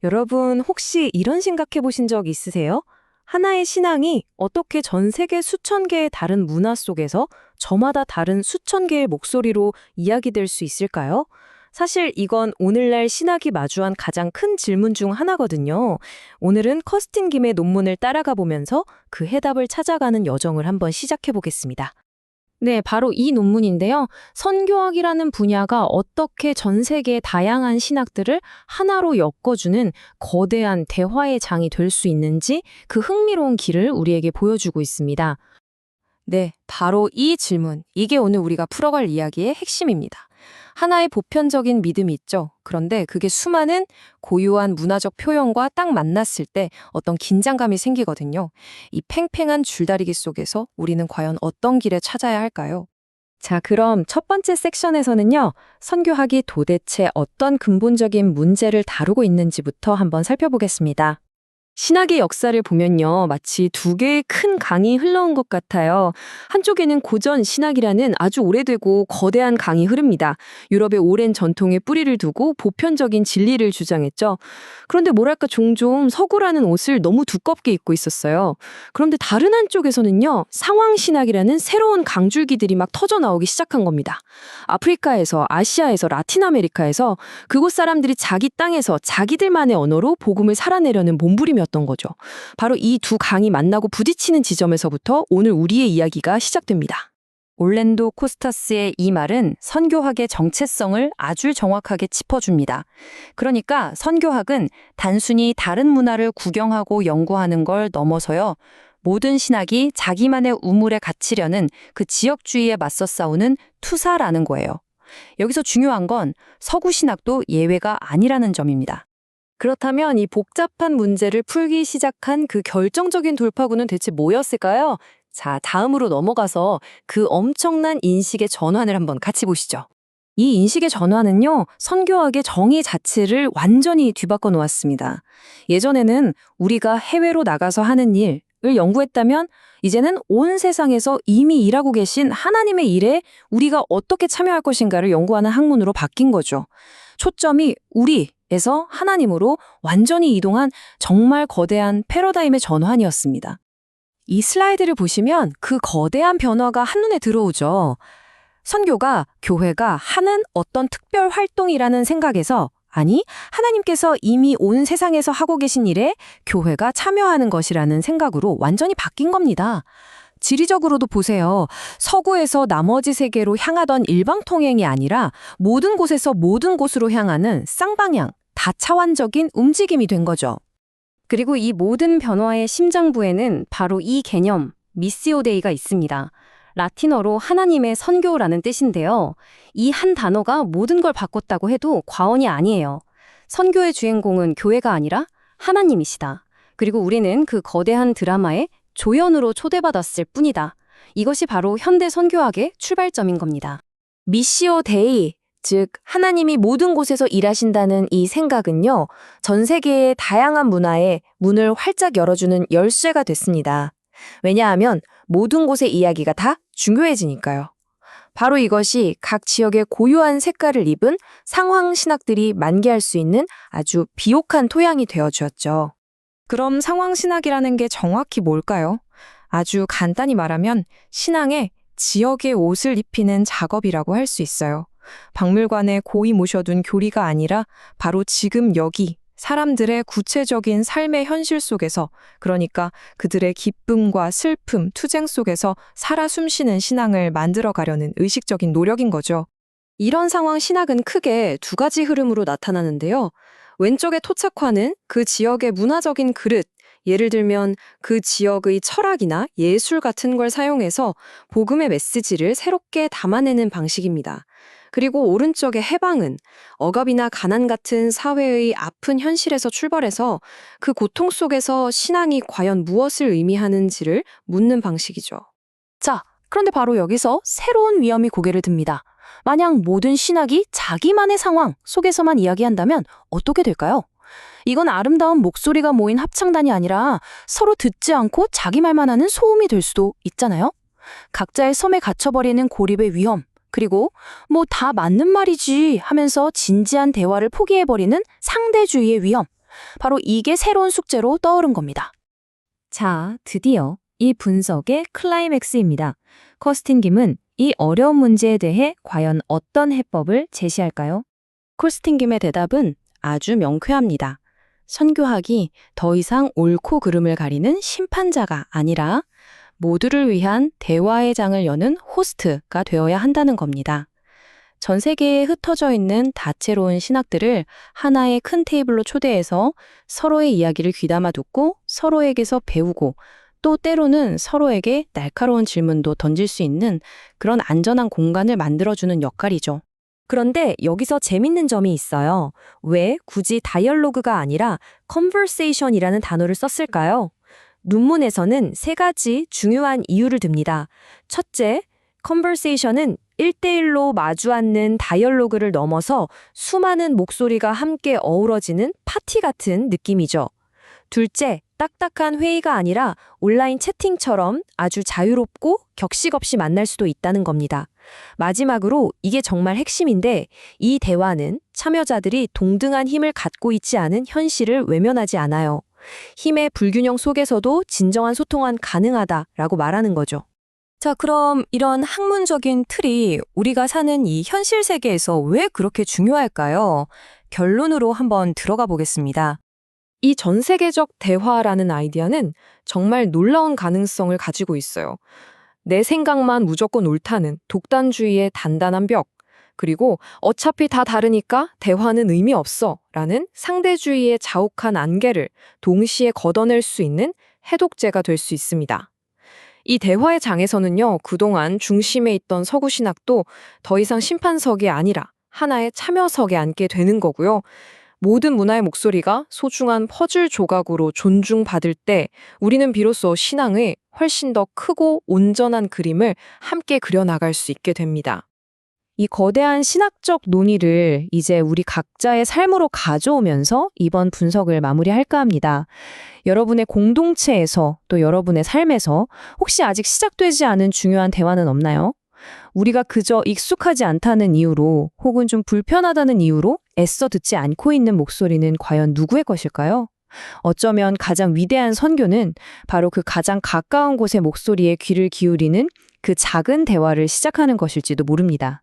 여러분, 혹시 이런 생각해 보신 적 있으세요? 하나의 신앙이 어떻게 전 세계 수천 개의 다른 문화 속에서 저마다 다른 수천 개의 목소리로 이야기될 수 있을까요? 사실 이건 오늘날 신학이 마주한 가장 큰 질문 중 하나거든요. 오늘은 커스틴 김의 논문을 따라가 보면서 그 해답을 찾아가는 여정을 한번 시작해 보겠습니다. 네, 바로 이 논문인데요. 선교학이라는 분야가 어떻게 전 세계의 다양한 신학들을 하나로 엮어주는 거대한 대화의 장이 될 수 있는지 그 흥미로운 길을 우리에게 보여주고 있습니다. 네, 바로 이 질문. 이게 오늘 우리가 풀어갈 이야기의 핵심입니다. 하나의 보편적인 믿음이 있죠. 그런데 그게 수많은 고유한 문화적 표현과 딱 만났을 때 어떤 긴장감이 생기거든요. 이 팽팽한 줄다리기 속에서 우리는 과연 어떤 길을 찾아야 할까요? 자, 그럼 첫 번째 섹션에서는요, 선교학이 도대체 어떤 근본적인 문제를 다루고 있는지부터 한번 살펴보겠습니다. 신학의 역사를 보면요, 마치 두 개의 큰 강이 흘러온 것 같아요. 한쪽에는 고전 신학이라는 아주 오래되고 거대한 강이 흐릅니다. 유럽의 오랜 전통에 뿌리를 두고 보편적인 진리를 주장했죠. 그런데 뭐랄까 종종 서구라는 옷을 너무 두껍게 입고 있었어요. 그런데 다른 한쪽에서는요, 상황 신학이라는 새로운 강줄기들이 막 터져 나오기 시작한 겁니다. 아프리카에서, 아시아에서, 라틴 아메리카에서 그곳 사람들이 자기 땅에서 자기들만의 언어로 복음을 살아내려는 몸부림이었던 거죠. 바로 이 두 강이 만나고 부딪히는 지점에서부터 오늘 우리의 이야기가 시작됩니다. 올랜도 코스타스의 이 말은 선교학의 정체성을 아주 정확하게 짚어줍니다. 그러니까 선교학은 단순히 다른 문화를 구경하고 연구하는 걸 넘어서요, 모든 신학이 자기만의 우물에 갇히려는 그 지역주의에 맞서 싸우는 투사라는 거예요. 여기서 중요한 건 서구 신학도 예외가 아니라는 점입니다. 그렇다면 이 복잡한 문제를 풀기 시작한 그 결정적인 돌파구는 대체 뭐였을까요? 자, 다음으로 넘어가서 그 엄청난 인식의 전환을 한번 같이 보시죠. 이 인식의 전환은요, 선교학의 정의 자체를 완전히 뒤바꿔 놓았습니다. 예전에는 우리가 해외로 나가서 하는 일을 연구했다면 이제는 온 세상에서 이미 일하고 계신 하나님의 일에 우리가 어떻게 참여할 것인가를 연구하는 학문으로 바뀐 거죠. 초점이 우리에서 하나님으로 완전히 이동한 정말 거대한 패러다임의 전환이었습니다. 이 슬라이드를 보시면 그 거대한 변화가 한눈에 들어오죠. 선교가 교회가 하는 어떤 특별 활동이라는 생각에서, 아니, 하나님께서 이미 온 세상에서 하고 계신 일에 교회가 참여하는 것이라는 생각으로 완전히 바뀐 겁니다. 지리적으로도 보세요. 서구에서 나머지 세계로 향하던 일방통행이 아니라 모든 곳에서 모든 곳으로 향하는 쌍방향, 다차원적인 움직임이 된 거죠. 그리고 이 모든 변화의 심장부에는 바로 이 개념, 미시오 데이가 있습니다. 라틴어로 하나님의 선교라는 뜻인데요. 이 한 단어가 모든 걸 바꿨다고 해도 과언이 아니에요. 선교의 주인공은 교회가 아니라 하나님이시다. 그리고 우리는 그 거대한 드라마에 조연으로 초대받았을 뿐이다. 이것이 바로 현대 선교학의 출발점인 겁니다. 미시오 데이, 즉 하나님이 모든 곳에서 일하신다는 이 생각은요, 전 세계의 다양한 문화에 문을 활짝 열어주는 열쇠가 됐습니다. 왜냐하면 모든 곳의 이야기가 다 중요해지니까요. 바로 이것이 각 지역의 고유한 색깔을 입은 상황 신학들이 만개할 수 있는 아주 비옥한 토양이 되어주었죠. 그럼 상황 신학이라는 게 정확히 뭘까요? 아주 간단히 말하면 신앙에 지역의 옷을 입히는 작업이라고 할 수 있어요. 박물관에 고이 모셔둔 교리가 아니라 바로 지금 여기 사람들의 구체적인 삶의 현실 속에서, 그러니까 그들의 기쁨과 슬픔, 투쟁 속에서 살아 숨쉬는 신앙을 만들어가려는 의식적인 노력인 거죠. 이런 상황 신학은 크게 두 가지 흐름으로 나타나는데요. 왼쪽의 토착화는 그 지역의 문화적인 그릇, 예를 들면 그 지역의 철학이나 예술 같은 걸 사용해서 복음의 메시지를 새롭게 담아내는 방식입니다. 그리고 오른쪽의 해방은 억압이나 가난 같은 사회의 아픈 현실에서 출발해서 그 고통 속에서 신앙이 과연 무엇을 의미하는지를 묻는 방식이죠. 자, 그런데 바로 여기서 새로운 위험이 고개를 듭니다. 만약 모든 신학이 자기만의 상황 속에서만 이야기한다면 어떻게 될까요? 이건 아름다운 목소리가 모인 합창단이 아니라 서로 듣지 않고 자기 말만 하는 소음이 될 수도 있잖아요. 각자의 섬에 갇혀버리는 고립의 위험, 그리고 뭐 다 맞는 말이지 하면서 진지한 대화를 포기해버리는 상대주의의 위험, 바로 이게 새로운 숙제로 떠오른 겁니다. 자, 드디어 이 분석의 클라이맥스입니다. 커스틴 김은 이 어려운 문제에 대해 과연 어떤 해법을 제시할까요? 콜스틴 김의 대답은 아주 명쾌합니다. 선교학이 더 이상 옳고 그름을 가리는 심판자가 아니라 모두를 위한 대화의 장을 여는 호스트가 되어야 한다는 겁니다. 전 세계에 흩어져 있는 다채로운 신학들을 하나의 큰 테이블로 초대해서 서로의 이야기를 귀담아 듣고 서로에게서 배우고 또 때로는 서로에게 날카로운 질문도 던질 수 있는 그런 안전한 공간을 만들어주는 역할이죠. 그런데 여기서 재밌는 점이 있어요. 왜 굳이 다이얼로그가 아니라 conversation이라는 단어를 썼을까요? 논문에서는 세 가지 중요한 이유를 듭니다. 첫째, conversation은 1대1로 마주 앉는 다이얼로그를 넘어서 수많은 목소리가 함께 어우러지는 파티 같은 느낌이죠. 둘째, 딱딱한 회의가 아니라 온라인 채팅처럼 아주 자유롭고 격식 없이 만날 수도 있다는 겁니다. 마지막으로 이게 정말 핵심인데 이 대화는 참여자들이 동등한 힘을 갖고 있지 않은 현실을 외면하지 않아요. 힘의 불균형 속에서도 진정한 소통은 가능하다라고 말하는 거죠. 자, 그럼 이런 학문적인 틀이 우리가 사는 이 현실 세계에서 왜 그렇게 중요할까요? 결론으로 한번 들어가 보겠습니다. 이 전 세계적 대화라는 아이디어는 정말 놀라운 가능성을 가지고 있어요. 내 생각만 무조건 옳다는 독단주의의 단단한 벽, 그리고 어차피 다 다르니까 대화는 의미 없어 라는 상대주의의 자욱한 안개를 동시에 걷어낼 수 있는 해독제가 될 수 있습니다. 이 대화의 장에서는요, 그동안 중심에 있던 서구 신학도 더 이상 심판석이 아니라 하나의 참여석에 앉게 되는 거고요. 모든 문화의 목소리가 소중한 퍼즐 조각으로 존중받을 때 우리는 비로소 신앙의 훨씬 더 크고 온전한 그림을 함께 그려나갈 수 있게 됩니다. 이 거대한 신학적 논의를 이제 우리 각자의 삶으로 가져오면서 이번 분석을 마무리할까 합니다. 여러분의 공동체에서 또 여러분의 삶에서 혹시 아직 시작되지 않은 중요한 대화는 없나요? 우리가 그저 익숙하지 않다는 이유로 혹은 좀 불편하다는 이유로 애써 듣지 않고 있는 목소리는 과연 누구의 것일까요? 어쩌면 가장 위대한 선교는 바로 그 가장 가까운 곳의 목소리에 귀를 기울이는 그 작은 대화를 시작하는 것일지도 모릅니다.